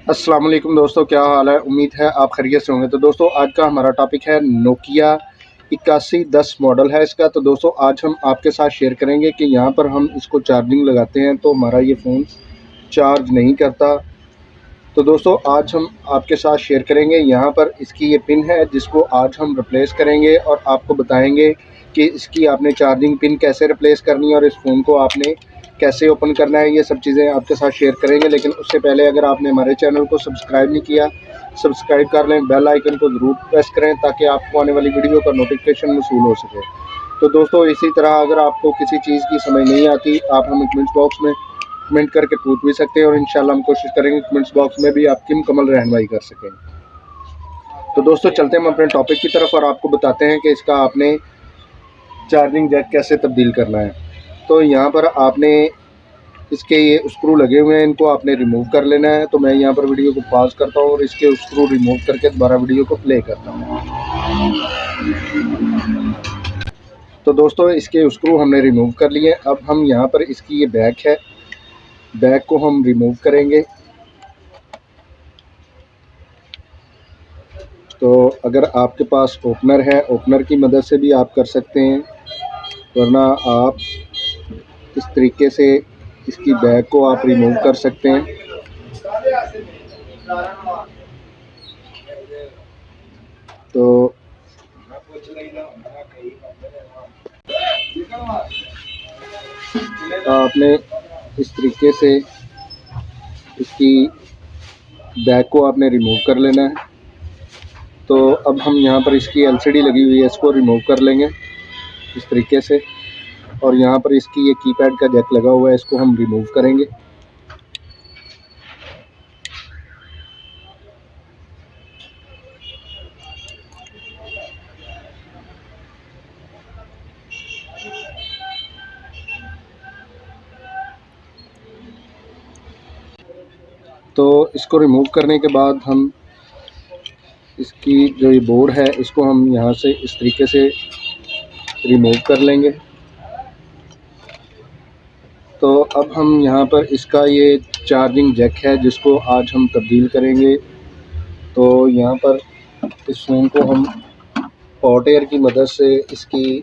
अस्सलाम वालेकुम दोस्तों, क्या हाल है। उम्मीद है आप खैरियत से होंगे। तो दोस्तों आज का हमारा टॉपिक है नोकिया 8110 मॉडल है इसका। तो दोस्तों आज हम आपके साथ शेयर करेंगे कि यहाँ पर हम इसको चार्जिंग लगाते हैं तो हमारा ये फ़ोन चार्ज नहीं करता। तो दोस्तों आज हम आपके साथ शेयर करेंगे, यहाँ पर इसकी ये पिन है जिसको आज हम रिप्लेस करेंगे और आपको बताएंगे कि इसकी आपने चार्जिंग पिन कैसे रिप्लेस करनी है और इस फ़ोन को आपने कैसे ओपन करना है। ये सब चीज़ें आपके साथ शेयर करेंगे, लेकिन उससे पहले अगर आपने हमारे चैनल को सब्सक्राइब नहीं किया, सब्सक्राइब कर लें, बेल आइकन को ज़रूर प्रेस करें ताकि आपको आने वाली वीडियो का नोटिफिकेशन वसूल हो सके। तो दोस्तों इसी तरह अगर आपको किसी चीज़ की समझ नहीं आती, आप हमें कमेंट्स बॉक्स में कमेंट करके पूछ भी सकते हैं और इंशाल्लाह हम कोशिश करेंगे कमेंट्स बॉक्स में भी आपकी मुकम्मल रहनुमाई कर सकें। तो दोस्तों चलते हैं हम अपने टॉपिक की तरफ और आपको बताते हैं कि इसका आपने चार्जिंग जैक कैसे तब्दील करना है। तो यहाँ पर आपने इसके ये स्क्रू लगे हुए हैं, इनको आपने रिमूव कर लेना है। तो मैं यहाँ पर वीडियो को पॉज करता हूँ और इसके स्क्रू रिमूव करके दोबारा वीडियो को प्ले करता हूँ। तो दोस्तों इसके स्क्रू हमने रिमूव कर लिए। अब हम यहाँ पर इसकी ये बैक है, बैक को हम रिमूव करेंगे। तो अगर आपके पास ओपनर है, ओपनर की मदद से भी आप कर सकते हैं, वरना आप इस तरीके से इसकी बैक को आप रिमूव कर सकते हैं। तो आपने इस तरीके से इसकी बैक को आपने रिमूव कर लेना है। तो अब हम यहाँ पर इसकी एलसीडी लगी हुई है, इसको रिमूव कर लेंगे इस तरीके से। और यहाँ पर इसकी ये कीपैड का जैक लगा हुआ है, इसको हम रिमूव करेंगे। तो इसको रिमूव करने के बाद हम इसकी जो ये बोर्ड है इसको हम यहाँ से इस तरीके से रिमूव कर लेंगे। तो अब हम यहाँ पर इसका ये चार्जिंग जैक है जिसको आज हम तब्दील करेंगे। तो यहाँ पर इस फ़ोन को हम हॉट एयर की मदद से इसकी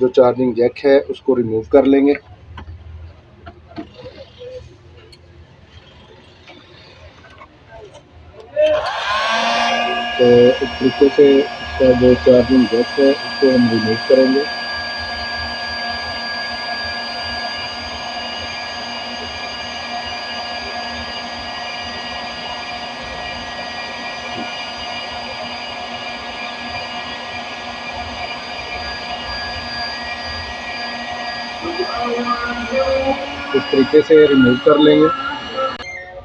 जो चार्जिंग जैक है उसको रिमूव कर लेंगे। तो इस तरीके से इसका जो चार्जिंग जैक है उसको हम रिमूव करेंगे। इस तरीके से रिमूव कर लेंगे।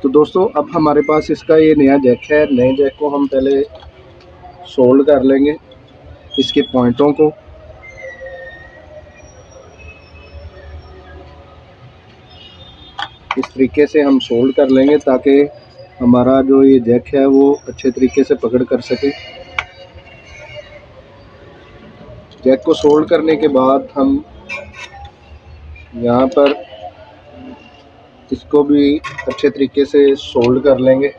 तो दोस्तों अब हमारे पास इसका ये नया जैक है, नए जैक को हम पहले सोल्ड कर लेंगे इसके पॉइंटों को। इस तरीके से हम सोल्ड कर लेंगे ताकि हमारा जो ये जैक है वो अच्छे तरीके से पकड़ कर सके। जैक को सोल्ड करने के बाद हम यहाँ पर इसको भी अच्छे तरीके से सोल्ड कर लेंगे।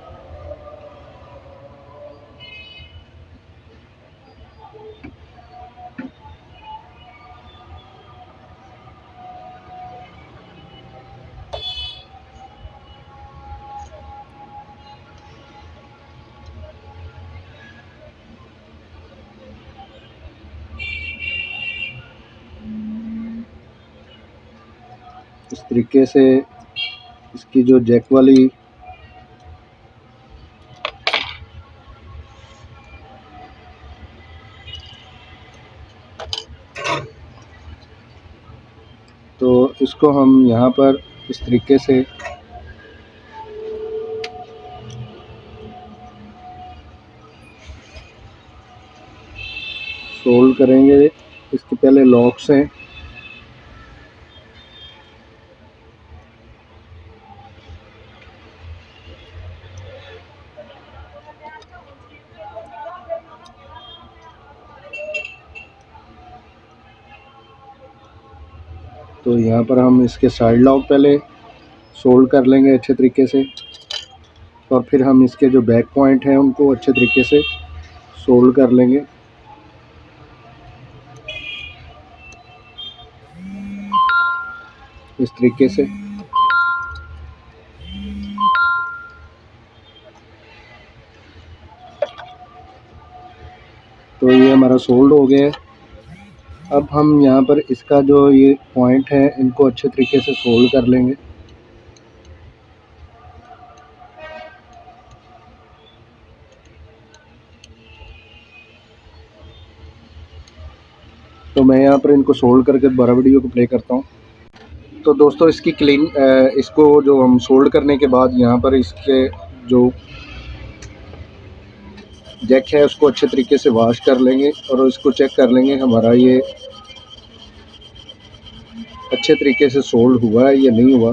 इस तरीके से इसकी जो जैक वाली तो इसको हम यहाँ पर इस तरीके से सोल्ड करेंगे। इसके पहले लॉक्स हैं, तो यहाँ पर हम इसके साइड लॉक पहले सोल्ड कर लेंगे अच्छे तरीके से। और फिर हम इसके जो बैक पॉइंट हैं उनको अच्छे तरीके से सोल्ड कर लेंगे। इस तरीके से तो ये हमारा सोल्ड हो गया है। अब हम यहाँ पर इसका जो ये पॉइंट है इनको अच्छे तरीके से सोल्ड कर लेंगे। तो मैं यहाँ पर इनको सोल्ड करके दोबारा वीडियो को प्ले करता हूँ। तो दोस्तों इसको जो हम सोल्ड करने के बाद यहाँ पर इसके जो जैक है उसको अच्छे तरीके से वॉश कर लेंगे और इसको चेक कर लेंगे हमारा ये अच्छे तरीके से सोल्ड हुआ है या नहीं हुआ।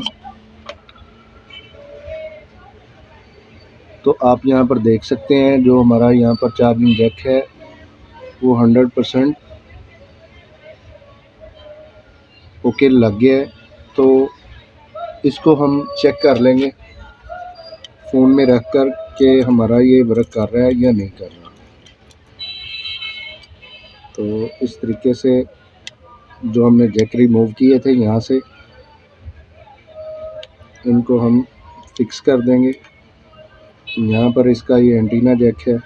तो आप यहाँ पर देख सकते हैं जो हमारा यहाँ पर चार्जिंग जैक है वो 100% ओके लग गया है। तो इसको हम चेक कर लेंगे फ़ोन में रख कर के हमारा ये वर्क कर रहा है या नहीं कर रहा। तो इस तरीके से जो हमने जैक रिमूव किए थे यहाँ से इनको हम फिक्स कर देंगे। यहाँ पर इसका ये एंटीना जैक है।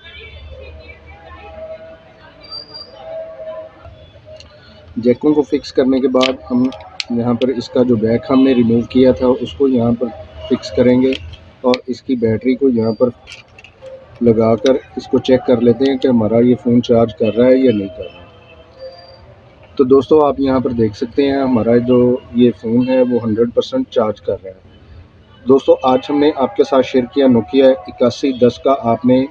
जैकों को फिक्स करने के बाद हम यहाँ पर इसका जो बैक हमने रिमूव किया था उसको यहाँ पर फिक्स करेंगे और इसकी बैटरी को यहाँ पर लगाकर इसको चेक कर लेते हैं कि हमारा ये फ़ोन चार्ज कर रहा है या नहीं कर रहा। तो दोस्तों आप यहाँ पर देख सकते हैं हमारा जो ये फ़ोन है वो 100% चार्ज कर रहा है। दोस्तों आज हमने आपके साथ शेयर किया नोकिया 8110 का आपने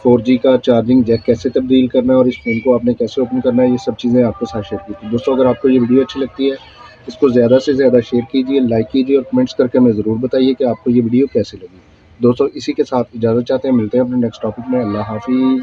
4G का चार्जिंग जैक कैसे तब्दील करना है और इस फ़ोन को आपने कैसे ओपन करना है, ये सब चीज़ें आपके साथ शेयर की थी। दोस्तों अगर आपको ये वीडियो अच्छी लगती है इसको ज़्यादा से ज़्यादा शेयर कीजिए, लाइक कीजिए और कमेंट्स करके हमें ज़रूर बताइए कि आपको ये वीडियो कैसी लगी। दोस्तों इसी के साथ इजाज़त चाहते हैं, मिलते हैं अपने नेक्स्ट टॉपिक में। अल्लाह हाफिज़।